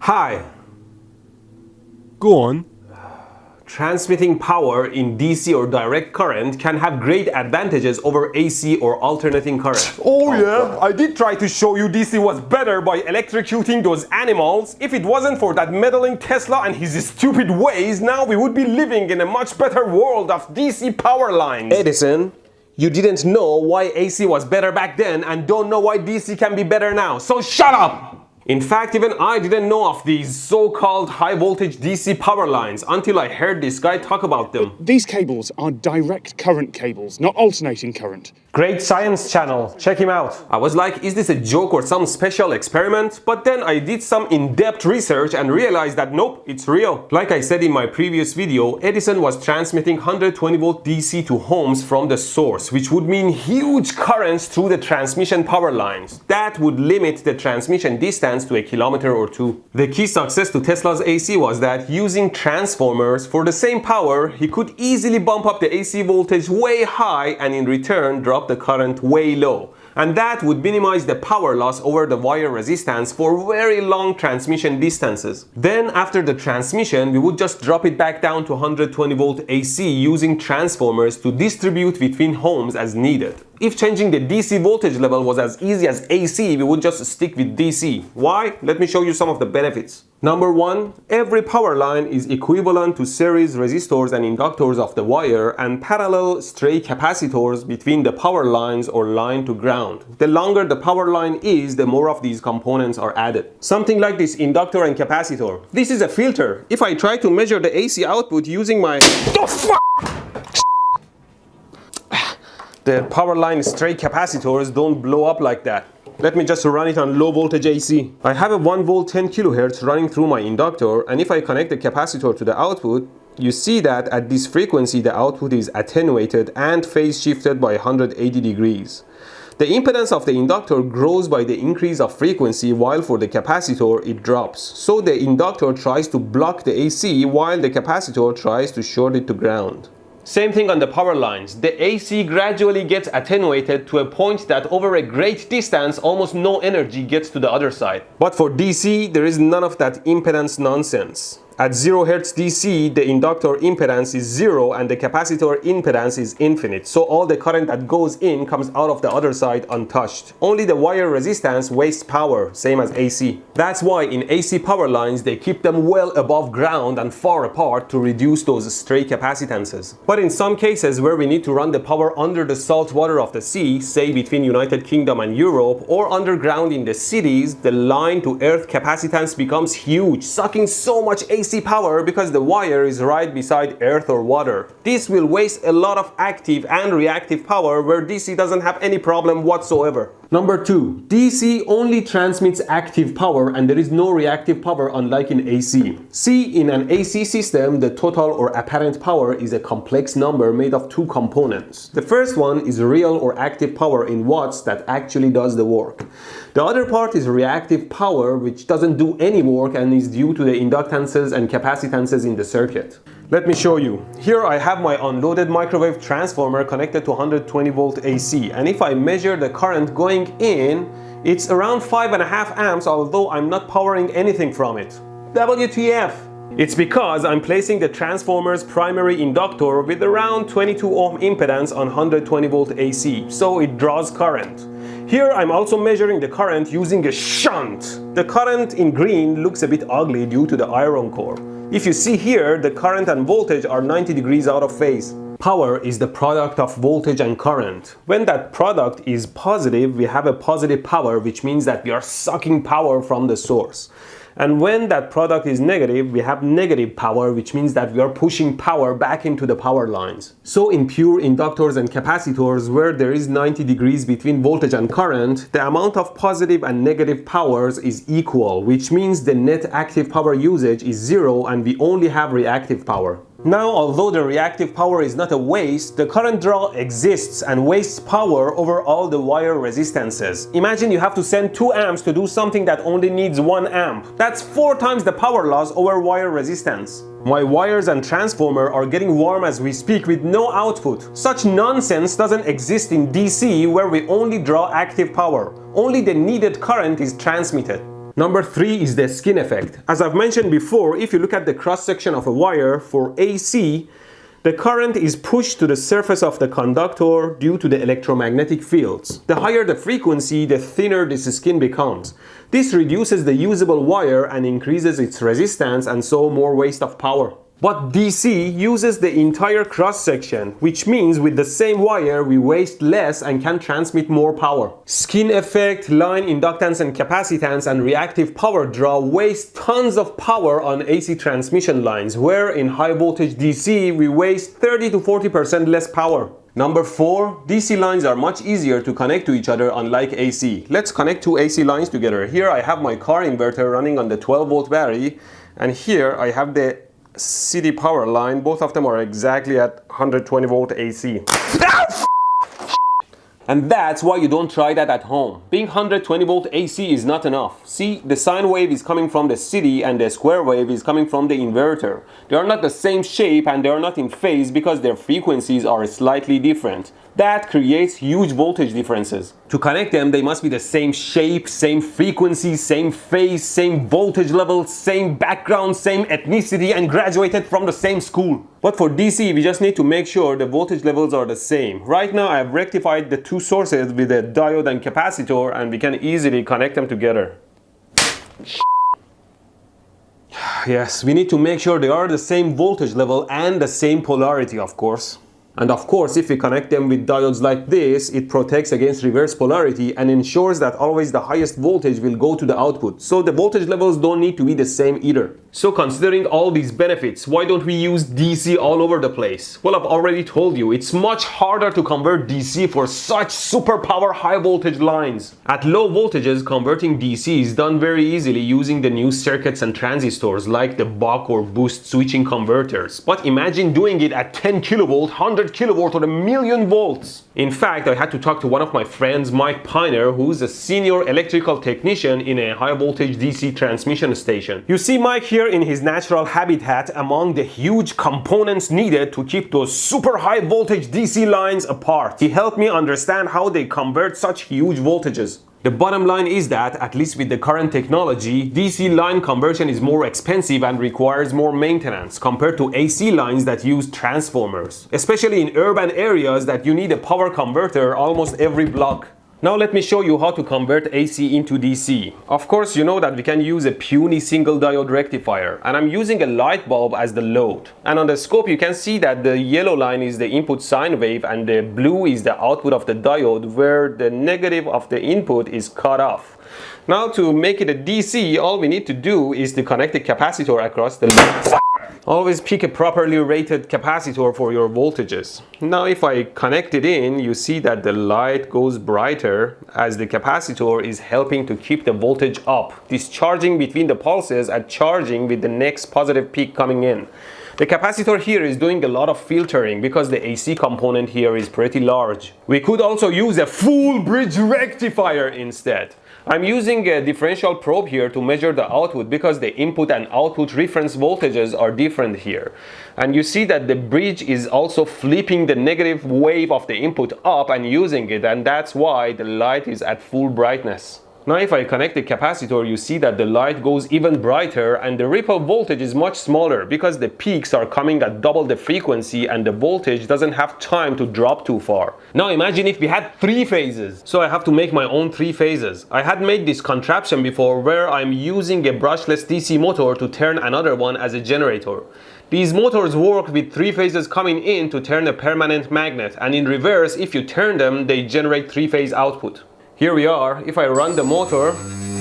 Hi. Go on. Transmitting power in DC or direct current can have great advantages over AC or alternating current. Oh yeah, I did try to show you DC was better by electrocuting those animals. If it wasn't for that meddling Tesla and his stupid ways, now we would be living in a much better world of DC power lines. Edison, you didn't know why AC was better back then and don't know why DC can be better now, so shut up! In fact, even I didn't know of these so-called high-voltage DC power lines until I heard this guy talk about them. These cables are direct current cables, not alternating current. Great Science Channel, check him out. I was like, is this a joke or some special experiment? But then I did some in-depth research and realized that nope, it's real. Like I said in my previous video, Edison was transmitting 120 volt DC to homes from the source, which would mean huge currents through the transmission power lines. That would limit the transmission distance to a kilometer or two. The key success to Tesla's AC was that using transformers for the same power, he could easily bump up the AC voltage way high and in return drop the current way low. And that would minimize the power loss over the wire resistance for very long transmission distances. Then after the transmission, we would just drop it back down to 120 volt AC using transformers to distribute between homes as needed. If changing the DC voltage level was as easy as AC, we would just stick with DC. Why? Let me show you some of the benefits. Number one, every power line is equivalent to series resistors and inductors of the wire and parallel stray capacitors between the power lines or line to ground. The longer the power line is, the more of these components are added. Something like this inductor and capacitor. This is a filter. If I try to measure the AC output using my... The power line stray capacitors don't blow up like that. Let me just run it on low voltage AC. I have a 1 volt 10 kilohertz running through my inductor, and if I connect the capacitor to the output, you see that at this frequency the output is attenuated and phase shifted by 180 degrees. The impedance of the inductor grows by the increase of frequency, while for the capacitor it drops. So the inductor tries to block the AC while the capacitor tries to short it to ground. Same thing on the power lines. The AC gradually gets attenuated to a point that over a great distance almost no energy gets to the other side. But for DC, there is none of that impedance nonsense. At 0 Hz DC, the inductor impedance is 0 and the capacitor impedance is infinite. So all the current that goes in comes out of the other side untouched. Only the wire resistance wastes power, same as AC. That's why in AC power lines, they keep them well above ground and far apart to reduce those stray capacitances. But in some cases where we need to run the power under the salt water of the sea, say between United Kingdom and Europe, or underground in the cities, the line to earth capacitance becomes huge, sucking so much AC power because the wire is right beside earth or water. This will waste a lot of active and reactive power where DC doesn't have any problem whatsoever. Number two, DC only transmits active power and there is no reactive power unlike in AC. See, in an AC system, the total or apparent power is a complex number made of two components. The first one is real or active power in watts that actually does the work. The other part is reactive power, which doesn't do any work and is due to the inductances and capacitances in the circuit. Let me show you. Here I have my unloaded microwave transformer connected to 120 volt AC, and if I measure the current going in, it's around 5.5 amps, although I'm not powering anything from it. WTF? It's because I'm placing the transformer's primary inductor with around 22 ohm impedance on 120 volt AC, so it draws current. Here I'm also measuring the current using a shunt. The current in green looks a bit ugly due to the iron core. If you see here, the current and voltage are 90 degrees out of phase. Power is the product of voltage and current. When that product is positive, we have a positive power, which means that we are sucking power from the source. And when that product is negative, we have negative power, which means that we are pushing power back into the power lines. So in pure inductors and capacitors, where there is 90 degrees between voltage and current, the amount of positive and negative powers is equal, which means the net active power usage is 0 and we only have reactive power. Now, although the reactive power is not a waste, the current draw exists and wastes power over all the wire resistances. Imagine you have to send 2 amps to do something that only needs 1 amp. That's 4 times the power loss over wire resistance. My wires and transformer are getting warm as we speak with no output. Such nonsense doesn't exist in DC, where we only draw active power. Only the needed current is transmitted. Number 3 is the skin effect. As I've mentioned before, if you look at the cross-section of a wire for AC, the current is pushed to the surface of the conductor due to the electromagnetic fields. The higher the frequency, the thinner this skin becomes. This reduces the usable wire and increases its resistance and so more waste of power. But DC uses the entire cross-section, which means with the same wire we waste less and can transmit more power. Skin effect, line inductance and capacitance, and reactive power draw waste tons of power on AC transmission lines, where in high voltage DC we waste 30 to 40% less power. Number 4, DC lines are much easier to connect to each other unlike AC. Let's connect two AC lines together. Here I have my car inverter running on the 12 volt battery, and here I have the city power line. Both of them are exactly at 120 volt AC. And that's why you don't try that at home. Being 120 volt AC is not enough. See, the sine wave is coming from the city and the square wave is coming from the inverter. They are not the same shape and they are not in phase because their frequencies are slightly different. That creates huge voltage differences. To connect them, they must be the same shape, same frequency, same phase, same voltage level, same background, same ethnicity, and graduated from the same school. But for DC, we just need to make sure the voltage levels are the same. Right now, I have rectified the two sources with a diode and capacitor, and we can easily connect them together. Yes, we need to make sure they are the same voltage level and the same polarity, of course. And of course, if we connect them with diodes like this, it protects against reverse polarity and ensures that always the highest voltage will go to the output. So the voltage levels don't need to be the same either. So considering all these benefits, why don't we use DC all over the place? Well, I've already told you, it's much harder to convert DC for such superpower high voltage lines. At low voltages, converting DC is done very easily using the new circuits and transistors like the buck or boost switching converters. But imagine doing it at 10 kilovolt, 100 kilovolt or 1,000,000 volts. In fact, I had to talk to one of my friends, Mike Piner, who's a senior electrical technician in a high voltage DC transmission station. You see Mike here in his natural habitat among the huge components needed to keep those super high voltage DC lines apart. He helped me understand how they convert such huge voltages. The bottom line is that, at least with the current technology, DC line conversion is more expensive and requires more maintenance compared to AC lines that use transformers, especially in urban areas that you need a power converter almost every block. Now let me show you how to convert AC into DC. Of course, you know that we can use a puny single diode rectifier, and I'm using a light bulb as the load. And on the scope you can see that the yellow line is the input sine wave and the blue is the output of the diode, where the negative of the input is cut off. Now to make it a DC, all we need to do is to connect the capacitor across the load. Always pick a properly rated capacitor for your voltages. Now if I connect it in, you see that the light goes brighter as the capacitor is helping to keep the voltage up, discharging between the pulses and charging with the next positive peak coming in. The capacitor here is doing a lot of filtering because the AC component here is pretty large. We could also use a full bridge rectifier instead. I'm using a differential probe here to measure the output because the input and output reference voltages are different here. And you see that the bridge is also flipping the negative wave of the input up and using it, and that's why the light is at full brightness. Now if I connect the capacitor, you see that the light goes even brighter and the ripple voltage is much smaller because the peaks are coming at double the frequency and the voltage doesn't have time to drop too far. Now imagine if we had 3 phases. So I have to make my own 3 phases. I had made this contraption before where I'm using a brushless DC motor to turn another one as a generator. These motors work with 3 phases coming in to turn a permanent magnet, and in reverse, if you turn them, they generate 3-phase output. Here we are. If I run the motor,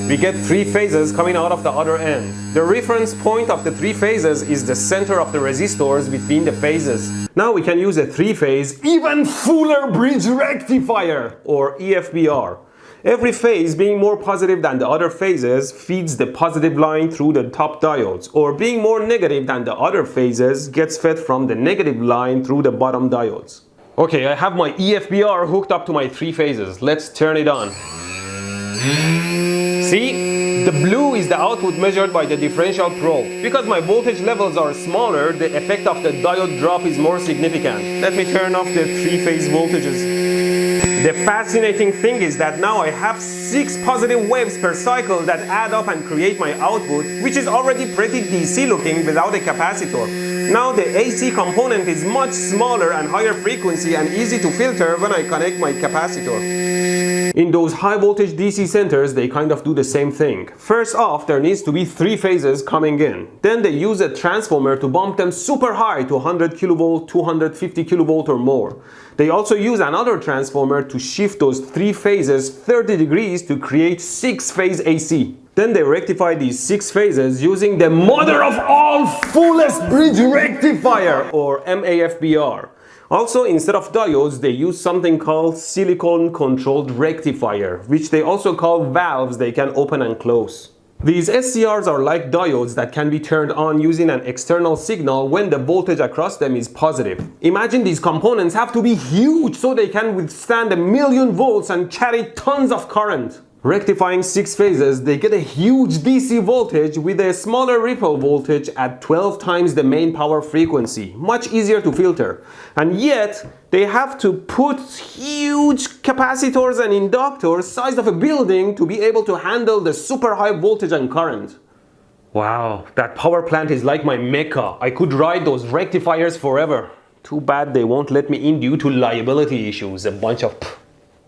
we get 3 phases coming out of the other end. The reference point of the 3 phases is the center of the resistors between the phases. Now we can use a 3-phase, even fuller bridge rectifier, or EFBR. Every phase being more positive than the other phases feeds the positive line through the top diodes, or being more negative than the other phases gets fed from the negative line through the bottom diodes. Okay, I have my EFBR hooked up to my 3 phases. Let's turn it on. See? The blue is the output measured by the differential probe. Because my voltage levels are smaller, the effect of the diode drop is more significant. Let me turn off the 3-phase voltages. The fascinating thing is that now I have 6 positive waves per cycle that add up and create my output, which is already pretty DC looking without a capacitor. Now the AC component is much smaller and higher frequency and easy to filter when I connect my capacitor. In those high voltage DC centers, they kind of do the same thing. First off, there needs to be 3 phases coming in. Then they use a transformer to bump them super high to 100 kilovolt, 250 kilovolt or more. They also use another transformer to shift those 3 phases 30 degrees to create 6-phase AC. Then they rectify these 6 phases using the mother of all fullest bridge rectifier, or MAFBR. Also, instead of diodes, they use something called silicon controlled rectifier, which they also call valves they can open and close. These SCRs are like diodes that can be turned on using an external signal when the voltage across them is positive. Imagine these components have to be huge so they can withstand 1,000,000 volts and carry tons of current. Rectifying 6 phases, they get a huge DC voltage with a smaller ripple voltage at 12 times the main power frequency. Much easier to filter. And yet, they have to put huge capacitors and inductors size of a building to be able to handle the super high voltage and current. Wow, that power plant is like my mecca. I could ride those rectifiers forever. Too bad they won't let me in due to liability issues. A bunch of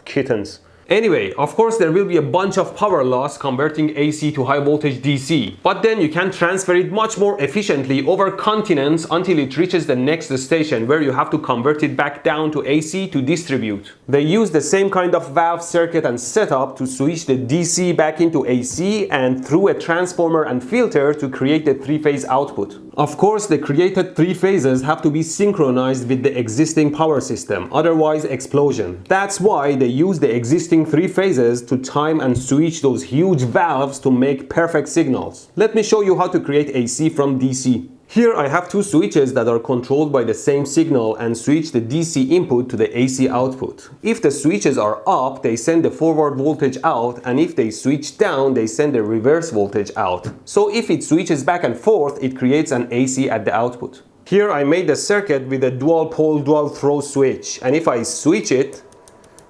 kittens. Anyway, of course there will be a bunch of power loss converting AC to high voltage DC, but then you can transfer it much more efficiently over continents until it reaches the next station where you have to convert it back down to AC to distribute. They use the same kind of valve circuit and setup to switch the DC back into AC and through a transformer and filter to create the 3-phase output. Of course, the created 3 phases have to be synchronized with the existing power system, otherwise explosion. That's why they use the existing 3 phases to time and switch those huge valves to make perfect signals. Let me show you how to create AC from DC. Here I have 2 switches that are controlled by the same signal and switch the DC input to the AC output. If the switches are up, they send the forward voltage out, and if they switch down, they send the reverse voltage out. So if it switches back and forth, it creates an AC at the output. Here I made the circuit with a dual pole dual throw switch, and if I switch it,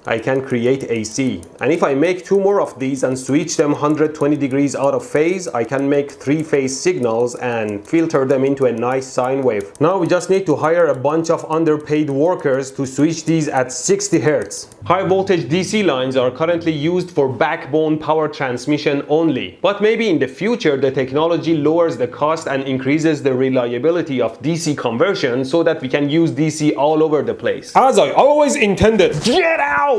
I can create AC. And if I make 2 more of these and switch them 120 degrees out of phase, I can make 3-phase signals and filter them into a nice sine wave. Now we just need to hire a bunch of underpaid workers to switch these at 60 Hz. High voltage DC lines are currently used for backbone power transmission only, but maybe in the future the technology lowers the cost and increases the reliability of DC conversion so that we can use DC all over the place. As I always intended. Get out!